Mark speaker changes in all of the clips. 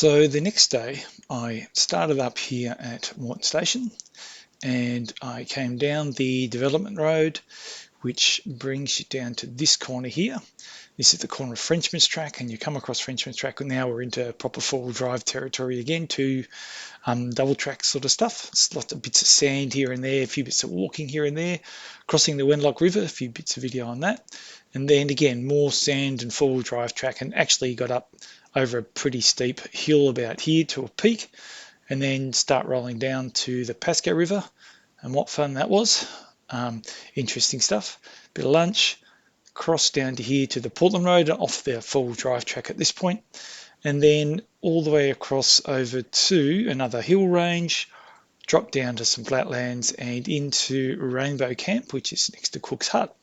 Speaker 1: So the next day I started up here at Moreton Station and I came down the development road which brings you down to this corner here. This is the corner of Frenchman's track, and you come across Frenchman's track, and now we're into proper four-wheel drive territory again to double track sort of stuff. It's lots of bits of sand here and there, a few bits of walking here and there, crossing the Lockhart River, a few bits of video on that, and then again more sand and four-wheel drive track, and actually got up over a pretty steep hill about here to a peak, and then start rolling down to the Archer River, and what fun that was. Interesting stuff. Bit of lunch, cross down to here to the Portland Road, off the four-wheel drive track at this point, and then all the way across over to another hill range, drop down to some flatlands and into Rainbow Camp, which is next to Cook's Hut.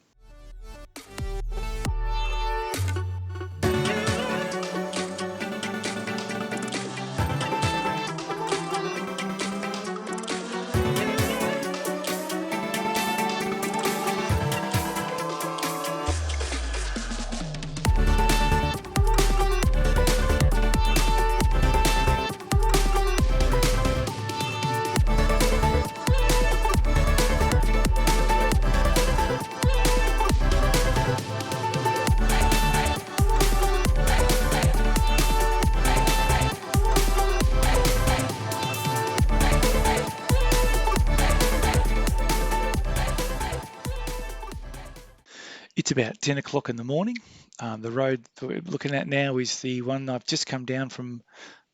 Speaker 1: It's about 10 o'clock in the morning. The road that we're looking at now is the one I've just come down from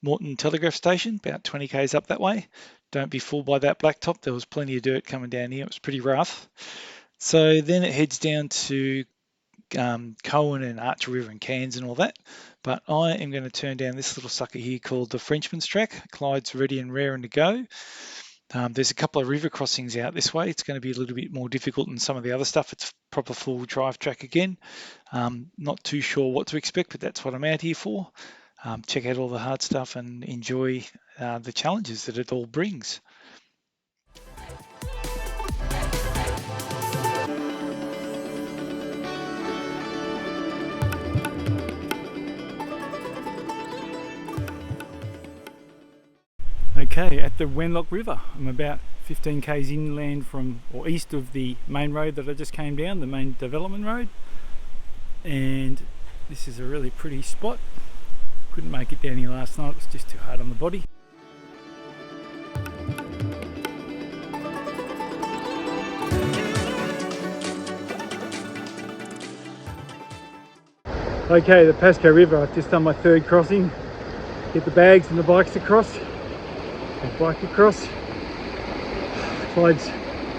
Speaker 1: Moreton Telegraph Station, about 20 k's up that way. Don't be fooled by that blacktop. There was plenty of dirt coming down here. It was pretty rough. So then it heads down to Cohen and Archer River and Cairns and all that. But I am going to turn down this little sucker here called the Frenchman's track. Clyde's ready and raring to go. There's a couple of river crossings out this way. It's going to be a little bit more difficult than some of the other stuff. It's proper full drive track again. Not too sure what to expect, but that's what I'm out here for. Check out all the hard stuff and enjoy the challenges that it all brings. Okay, at the Lockhart River, I'm about 15 k's inland from, or east of the main road that I just came down, the main development road, and this is a really pretty spot. Couldn't make it down here last night, it was just too hard on the body. Okay, the Archer River, I've just done my third crossing. Get the bags and the bikes across. Bike across. Clyde's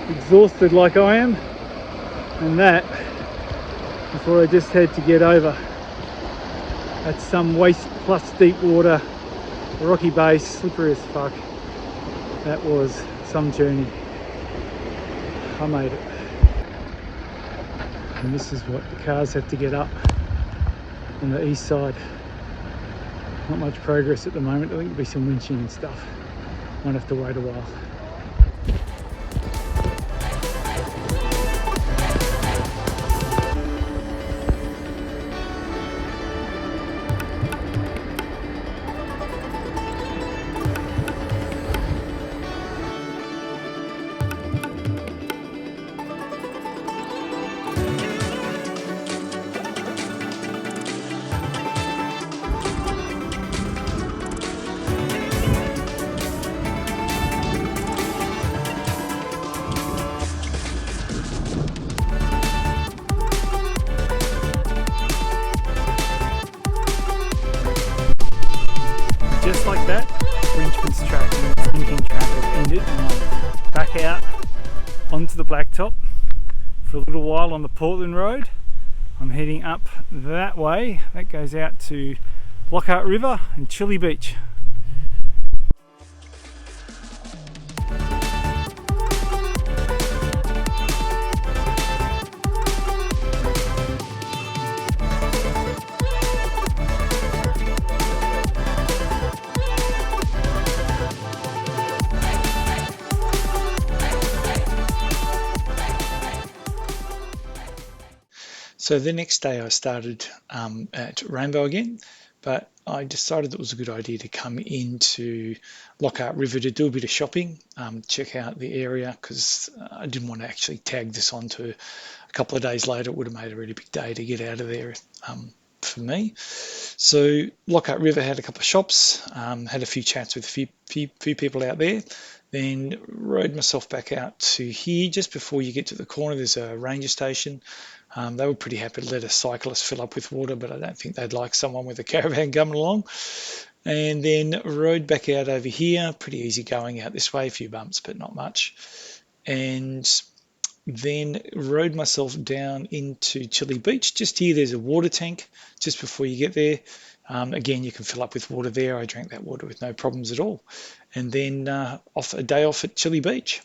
Speaker 1: exhausted like I am, and that is what I just had to get over. That's some waist plus deep water, rocky base, slippery as fuck. That was some journey. I made it. And this is what the cars have to get up on the east side. Not much progress at the moment. I think there'll be some winching and stuff. Might have to wait a while. Just like that, Frenchman's track and the sinking track have ended, and I'm back out onto the blacktop for a little while on the Portland Road. I'm heading up that way. That goes out to Lockhart River and Chilli Beach. So the next day I started at Rainbow again, but I decided it was a good idea to come into Lockhart River to do a bit of shopping, check out the area, because I didn't want to actually tag this on to a couple of days later. It would have made a really big day to get out of there for me. So Lockhart River had a couple of shops, had a few chats with a few people out there, then rode myself back out to here. Just before you get to the corner, there's a ranger station. They were pretty happy to let a cyclist fill up with water, but I don't think they'd like someone with a caravan coming along. And then rode back out over here, pretty easy going out this way, a few bumps, but not much. And then rode myself down into Chilli Beach. Just here, there's a water tank just before you get there. Again, you can fill up with water there. I drank that water with no problems at all. And then off a day off at Chilli Beach.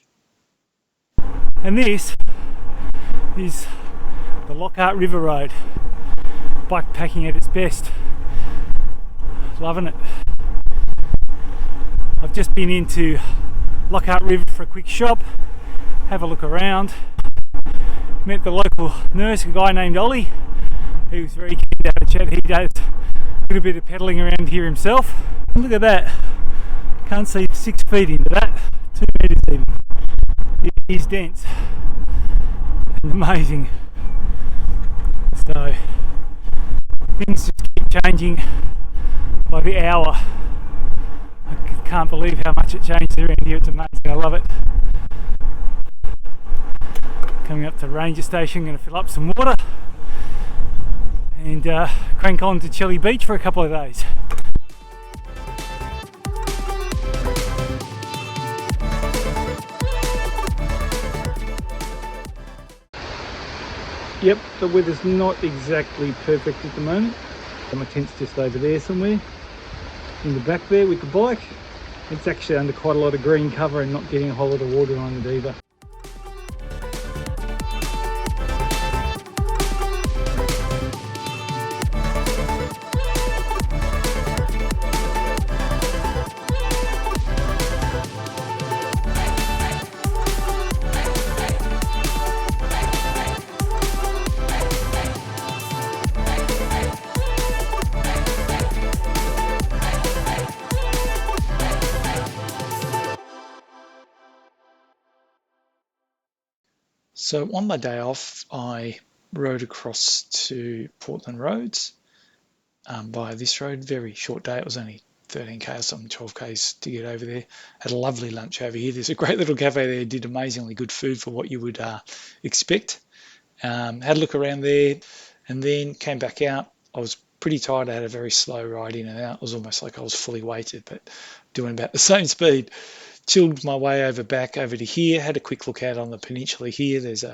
Speaker 2: And this is the Lockhart River Road. Bikepacking at its best. Loving it. I've just been into Lockhart River for a quick shop, have a look around. Met the local nurse, a guy named Ollie, who was very keen to have a chat. He does a little bit of pedalling around here himself. And look at that. Can't see 6 feet into that. 2 metres even. It is dense and amazing. So things just keep changing by the hour. I can't believe how much it changed around here. It's amazing. I love it. Coming up to ranger station, going to fill up some water and crank on to Chilli Beach for a couple of days. Yep, the weather's not exactly perfect at the moment. My tent's just over there somewhere in the back there with the bike. It's actually under quite a lot of green cover and not getting a whole lot of water on it either.
Speaker 1: So on my day off, I rode across to Portland Roads by this road. Very short day. It was only 13k or something, 12k's to get over there. Had a lovely lunch over here. There's a great little cafe there. Did amazingly good food for what you would expect. Had a look around there and then came back out. I was pretty tired. I had a very slow ride in and out. It was almost like I was fully weighted, but doing about the same speed. Chilled my way over to here, had a quick look out on the peninsula here. There's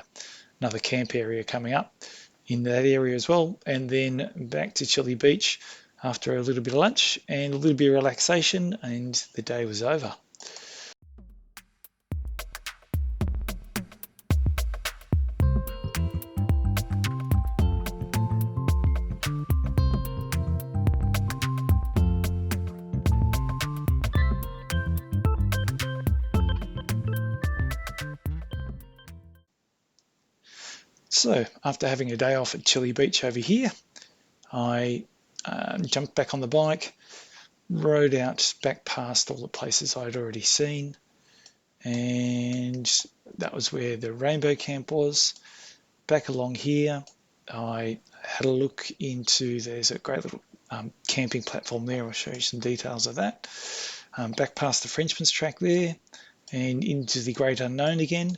Speaker 1: another camp area coming up in that area as well. And then back to Chilli Beach after a little bit of lunch and a little bit of relaxation, and the day was over. So after having a day off at Chilli Beach over here, I jumped back on the bike, rode out back past all the places I'd already seen, and that was where the rainbow camp was. Back along here, I had a look into, there's a great little camping platform there. I'll show you some details of that. Back past the Frenchman's track there and into the great unknown again.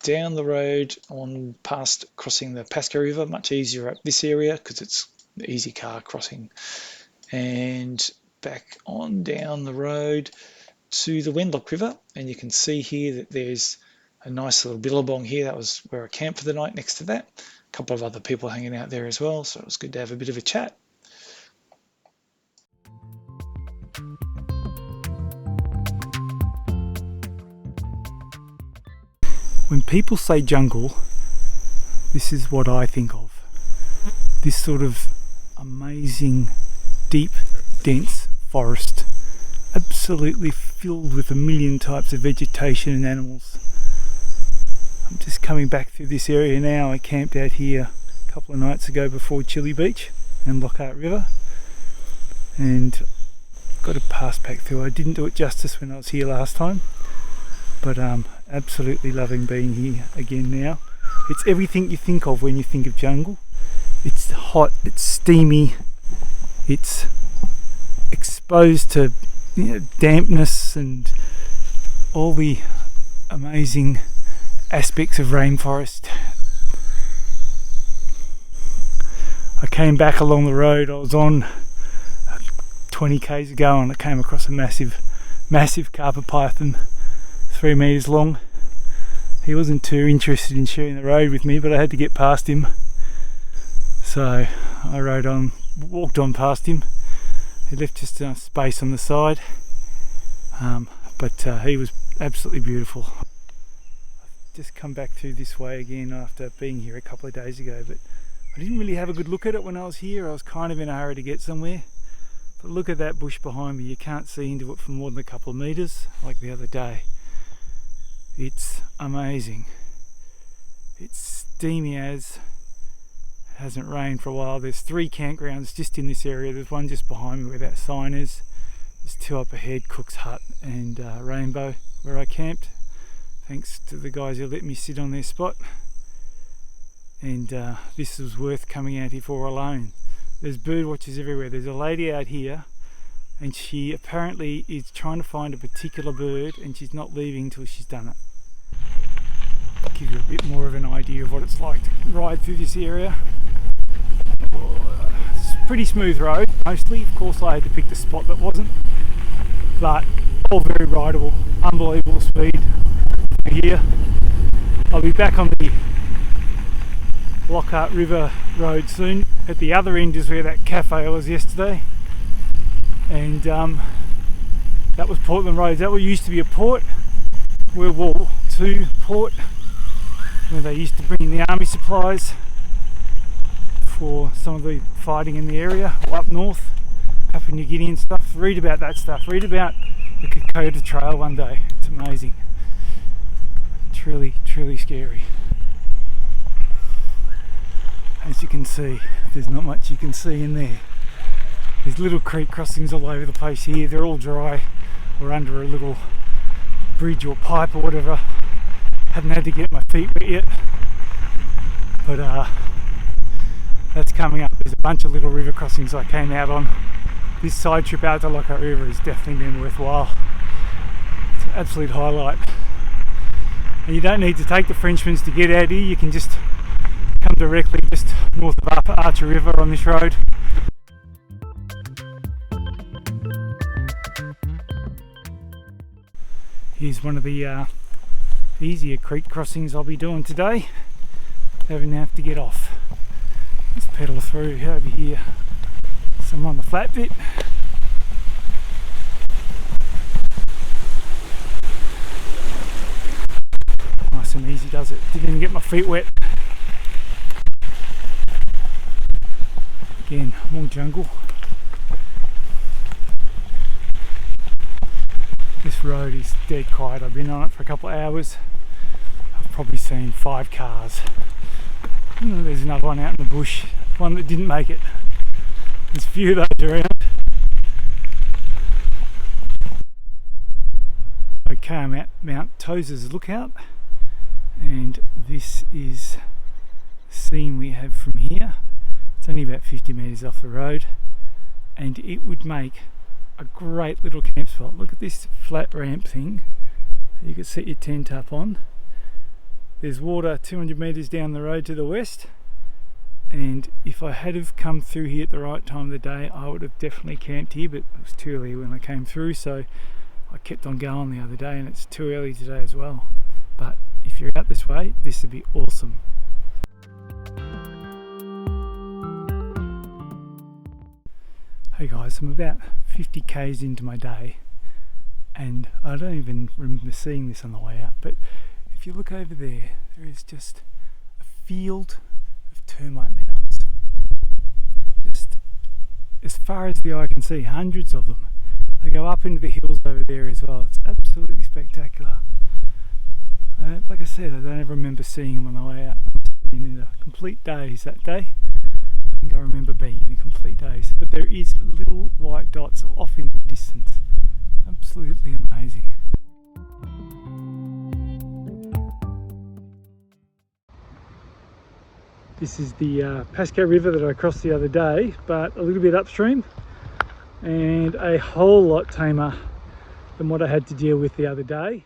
Speaker 1: Down the road on past crossing the Pasco River, much easier up this area because it's the easy car crossing, and back on down the road to the Wenlock River, and you can see here that there's a nice little billabong here. That was where I camped for the night next to that. A couple of other people hanging out there as well, so it was good to have a bit of a chat.
Speaker 2: When people say jungle, this is what I think of. This sort of amazing, deep, dense forest, absolutely filled with a million types of vegetation and animals. I'm just coming back through this area now. I camped out here a couple of nights ago before Chilli Beach and Lockhart River. and got a pass back through. I didn't do it justice when I was here last time, but absolutely loving being here again now. It's everything you think of when you think of jungle. It's hot, it's steamy, it's exposed to dampness and all the amazing aspects of rainforest. I came back along the road I was on 20 k's ago, and I came across a massive carpet python, 3 meters long. He wasn't too interested in sharing the road with me, but I had to get past him, so I walked on past him. He left just enough space on the side, but he was absolutely beautiful. I've just come back through this way again after being here a couple of days ago, but I didn't really have a good look at it when I was here. I was kind of in a hurry to get somewhere. But look at that bush behind me. You can't see into it for more than a couple of meters like the other day. It's amazing. It's steamy as. It hasn't rained for a while. There's 3 campgrounds just in this area. There's one just behind me where that sign is. There's 2 up ahead, Cook's Hut and Rainbow, where I camped. Thanks to the guys who let me sit on their spot. And this was worth coming out here for alone. There's bird watchers everywhere. There's a lady out here, and she apparently is trying to find a particular bird, and she's not leaving until she's done it. I'll give you a bit more of an idea of what it's like to ride through this area. It's a pretty smooth road, mostly. Of course I had to pick the spot that wasn't, but all very rideable. Unbelievable speed here. I'll be back on the Lockhart River Road soon. At the other end is where that cafe was yesterday, and that was Portland Road. That used to be a port, World War II port, where they used to bring in the army supplies for some of the fighting in the area, or up north, Papua New Guinea and stuff. Read about that stuff. Read about the Kokoda Trail one day. It's amazing. It's really, truly scary. As you can see, there's not much you can see in there. There's little creek crossings all over the place here. They're all dry or under a little bridge or pipe or whatever. Haven't had to get my feet wet yet, but that's coming up. There's a bunch of little river crossings I came out on. This side trip out to Lockhart River has definitely been worthwhile. It's an absolute highlight. And you don't need to take the Frenchmans to get out here. You can just come directly just north of Archer River on this road. Here's one of the easier creek crossings I'll be doing today. Don't have to get off. Let's pedal through over here. Some on the flat bit. Nice and easy does it. Didn't even get my feet wet. Again, more jungle. This road is dead quiet. I've been on it for a couple of hours. I've probably seen 5 cars. There's another one out in the bush, one that didn't make it. There's a few of those around. Okay, I'm at Mount Tozer's Lookout, and this is the scene we have from here. It's only about 50 metres off the road, and it would make a great little camp spot. Look at this flat ramp thing you could set your tent up on. There's water 200 metres down the road to the west, and if I had have come through here at the right time of the day, I would have definitely camped here, but it was too early when I came through, so I kept on going the other day, and it's too early today as well. But if you're out this way, this would be awesome. Hey guys, I'm about 50 k's into my day, and I don't even remember seeing this on the way out, but if you look over there, there is just a field of termite mounds. Just as far as the eye can see, hundreds of them. They go up into the hills over there as well. It's absolutely spectacular. Like I said, I don't ever remember seeing them on the way out. I must have been in a complete daze that day. I think I remember being in a complete early days, but there is little white dots off in the distance. Absolutely amazing. This is the Pasco River that I crossed the other day, but a little bit upstream and a whole lot tamer than what I had to deal with the other day.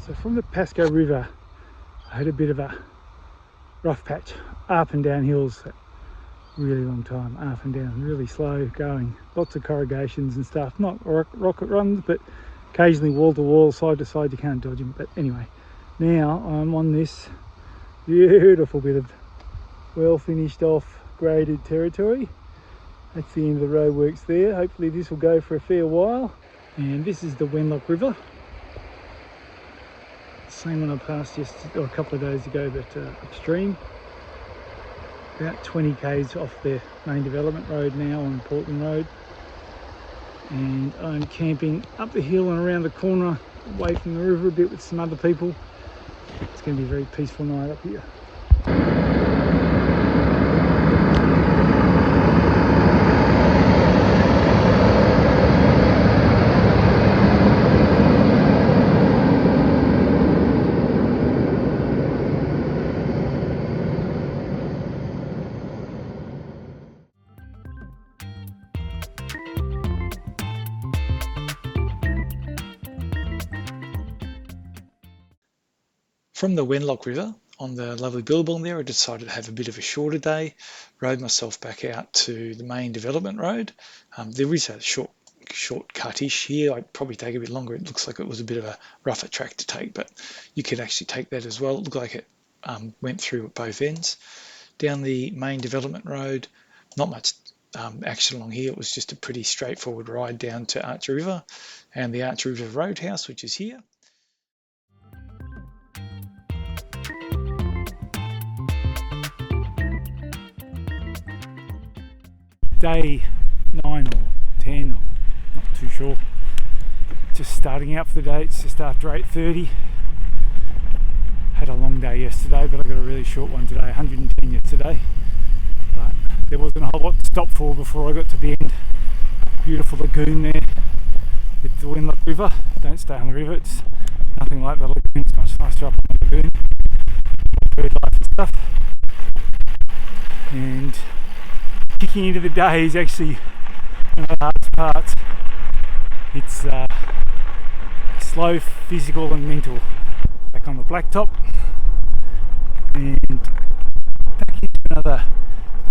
Speaker 2: So from the Pasco River, I had a bit of a rough patch, up and down hills, really long time, up and down, really slow going, lots of corrugations and stuff, not rocket runs, but occasionally wall to wall, side to side, you can't dodge them. But anyway, now I'm on this beautiful bit of well finished off graded territory. That's the end of the roadworks there. Hopefully this will go for a fair while. And this is the Wenlock River, same one I passed just a couple of days ago, but upstream, about 20 k's off the main development road now on Portland Road. And I'm camping up the hill and around the corner away from the river a bit with some other people. It's going to be a very peaceful night up here.
Speaker 1: From the Wenlock River on the lovely Billabong there, I decided to have a bit of a shorter day, rode myself back out to the main development road. There is a shortcut-ish here. I'd probably take a bit longer. It looks like it was a bit of a rougher track to take, but you could actually take that as well. It looked like it went through at both ends. Down the main development road, not much action along here. It was just a pretty straightforward ride down to Archer River and the Archer River Roadhouse, which is here.
Speaker 2: Day 9 or 10, or not too sure. Just starting out for the day. It's just after 8:30. Had a long day yesterday, but I got a really short one today. 110 yesterday, but there wasn't a whole lot to stop for before I got to the end. Beautiful lagoon there with the Wenlock River. Don't stay on the river. It's nothing like the lagoon. It's much nicer up on the lagoon. Bird life and stuff. And kicking into the day is actually one of the hardest parts. It's slow, physical and mental. Back on the blacktop and back into another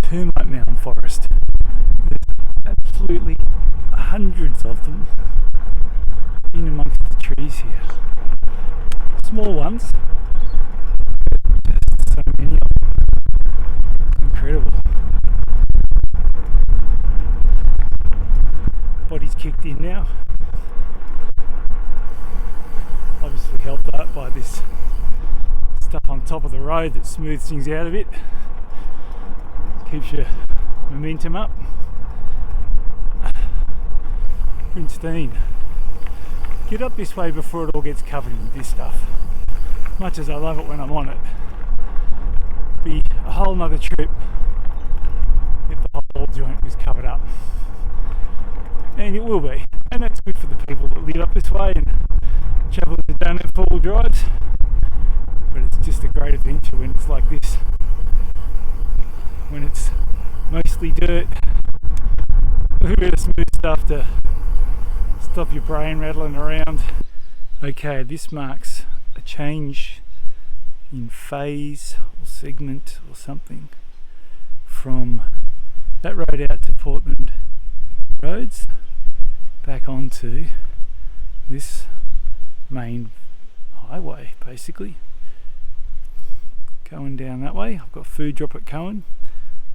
Speaker 2: termite mound forest. There's absolutely hundreds of them in amongst the trees here. Small ones, but just so many of them. Incredible. Body's kicked in now. Obviously helped out by this stuff on top of the road that smooths things out a bit. Keeps your momentum up. Pristine. Get up this way before it all gets covered in this stuff. Much as I love it when I'm on it, be a whole nother trip if the whole joint was covered up. And it will be, and that's good for the people that live up this way and travellers that don't have four-wheel drives. But it's just a great adventure when it's like this, when it's mostly dirt, a little bit of smooth stuff to stop your brain rattling around. Okay, this marks a change in phase or segment or something from that road out to Portland roads back onto this main highway, basically. Going down that way. I've got food drop at Cohen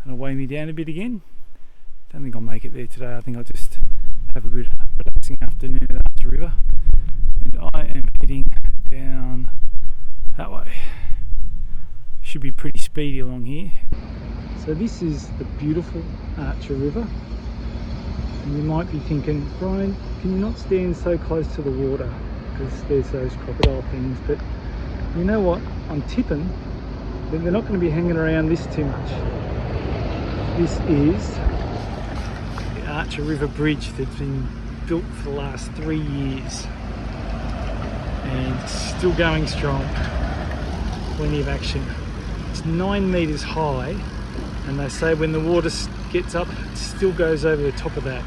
Speaker 2: and it'll weigh me down a bit again. Don't think I'll make it there today. I think I'll just have a good relaxing afternoon at Archer River, and I am heading down that way. Should be pretty speedy along here. So this is the beautiful Archer River. And you might be thinking, Brian, can you not stand so close to the water because there's those crocodile things? But you know what? I'm tipping that they're not going to be hanging around this too much. This is Archer River Bridge that's been built for the last 3 years and still going strong. Plenty of action. It's 9 metres high, and they say when the water gets up, it still goes over the top of that.